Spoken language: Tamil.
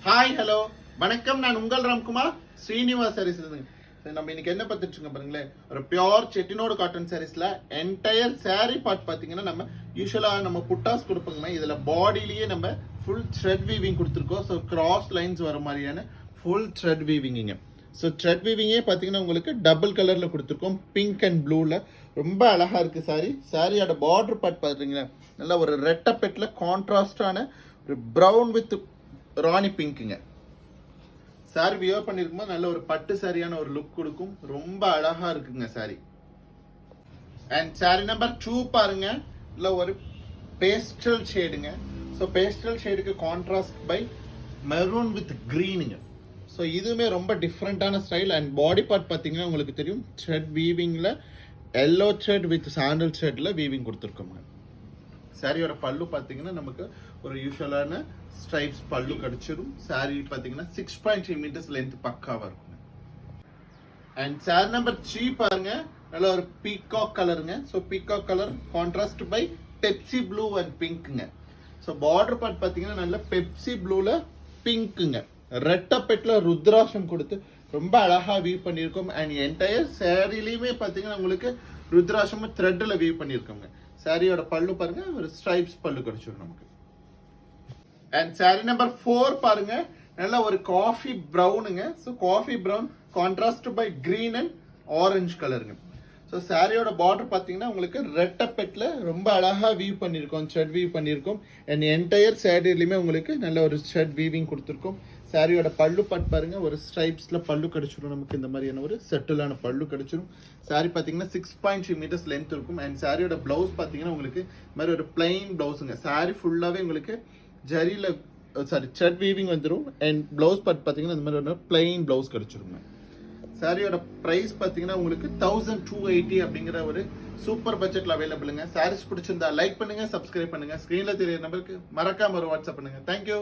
ஹாய் ஹலோ வணக்கம். நான் உங்கள் ராம்குமார் ஸ்ரீனிவாஸ் சாரீஸ்ல நம்ம இன்னைக்கு என்ன பார்த்துட்டு பாருங்களேன். ஒரு பியோர் செட்டினோடு காட்டன் சாரீஸ்ல என்டையர் சாரீ பார்ட் பாத்தீங்கன்னா நம்ம யூஸ்வலா நம்ம புட்டாஸ் கொடுப்போங்க. இதுல பாடியிலேயே நம்ம ஃபுல் த்ரெட் வீவிங் கொடுத்துருக்கோம். ஸோ கிராஸ் லைன்ஸ் வர மாதிரியான ஃபுல் த்ரெட் வீவிங்க. ஸோ த்ரெட் வீவிங்கே பார்த்தீங்கன்னா உங்களுக்கு டபுள் கலரில் கொடுத்துருக்கோம். பிங்க் அண்ட் ப்ளூவில் ரொம்ப அழகாக இருக்குது சாரி. சாரியோட பார்டர் பார்ட் பார்த்தீங்கன்னா நல்லா ஒரு ரெட்டப்பெட்டில் கான்ட்ராஸ்டான ஒரு ப்ரௌன் வித் ராணி பிங்க்குங்க. சாரி வியர் பண்ணிருக்கும்போது நல்ல ஒரு பட்டு சாரியான ஒரு லுக் கொடுக்கும். ரொம்ப அழகா இருக்குங்க சாரி. அண்ட் சாரி நம்பர் 2 பாருங்க. இல்ல ஒரு பேஸ்டல் ஷேடுங்க. ஸோ பேஸ்டல் ஷேடுக்கு கான்ட்ராஸ்ட் பை மெரூன் வித் கிரீனுங்க. ஸோ இதுவுமே ரொம்ப டிஃப்ரெண்டான ஸ்டைல். அண்ட் பாடி பார்ட் பார்த்தீங்கன்னா உங்களுக்கு தெரியும் த்ரெட் வீவிங்கில் எல்லோ த்ரெட் வித் சாண்டல் த்ரெட்ல வீவிங் கொடுத்துருக்கோங்க. சாரியோட பல்லு பார்த்தீங்கன்னா நமக்கு ஒரு யூஸ்வலான ஸ்ட்ரைப்ஸ் பல்லு கிடைச்சிடும். சாரி பார்த்தீங்கன்னா 6.3 மீட்டர்ஸ் லென்த் பக்காவாக இருக்குங்க. அண்ட் சாரி நம்பர் 3 பாருங்க. நல்ல ஒரு பீகாக் கலருங்க. So peacock colour contrast by Pepsi blue and பிங்க்குங்க. ஸோ பார்டர் பார்ட் பார்த்தீங்கன்னா நல்ல பெப்சி ப்ளூல பிங்க்குங்க. ரெட்டப்பெட்டில் ருத்ராட்சம் கொடுத்து ரொம்ப அழகா வீவ் பண்ணியிருக்கோம். அண்ட் என்டையர் சாரிலையுமே பார்த்தீங்கன்னா உங்களுக்கு ருத்ராட்சம் த்ரெட்டில் வீவ் பண்ணியிருக்கோங்க. சாரியோட பல்லு பாருங்க ஒரு ஸ்ட்ரைப்ஸ் பல்லு கிடைச்சிடும் நமக்கு. அண்ட் சாரி நம்பர் 4 பாருங்க. நல்ல ஒரு காஃபி ப்ரௌனுங்க. So coffee brown contrast by green and orange கலருங்க. ஸோ சாரியோட பார்டர் பார்த்தீங்கன்னா உங்களுக்கு ரெட்டப்பெட்டில் ரொம்ப அழகா வீவ் பண்ணியிருக்கோம். த்ரெட் வீவ் பண்ணியிருக்கோம். அண்ட் என்டையர் சாரிலையுமே உங்களுக்கு நல்ல ஒரு த்ரெட் வீவிங் கொடுத்துருக்கோம். சாரியோட பல்லு பார்ட் பாருங்க ஒரு ஸ்ட்ரைப்ஸ்ல பல்லு கிடைச்சிடும் நமக்கு. இந்த மாதிரியான ஒரு செட்டிலான பல்லு கிடைச்சிடும். சாரி பார்த்தீங்கன்னா 6.3 மீட்டர்ஸ் லென்த் இருக்கும். அண்ட் சாரியோட பிளவுஸ் பார்த்தீங்கன்னா உங்களுக்கு இந்த மாதிரி ஒரு பிளைன் பிளவுஸுங்க. சாரி ஃபுல்லாகவே உங்களுக்கு ஜரியில் த்ரெட் வீவிங் வந்துடும். அண்ட் பிளவுஸ் பார்ட் பார்த்தீங்கன்னா இந்த மாதிரி ஒரு பிளைன் பிளவுஸ் கிடைச்சிருங்க. சாரியோட ப்ரைஸ் பார்த்தீங்கன்னா உங்களுக்கு 1280 அப்படிங்கிற ஒரு சூப்பர் பட்ஜெட்ல அவைலபிளுங்க. சாரீஸ் பிடிச்சிருந்தா லைக் பண்ணுங்க, சப்ஸ்கிரைப் பண்ணுங்க. ஸ்க்ரீன்ல தெரியற நம்பருக்கு மறக்காம ஒரு வாட்ஸ்அப் பண்ணுங்க. தேங்க்யூ.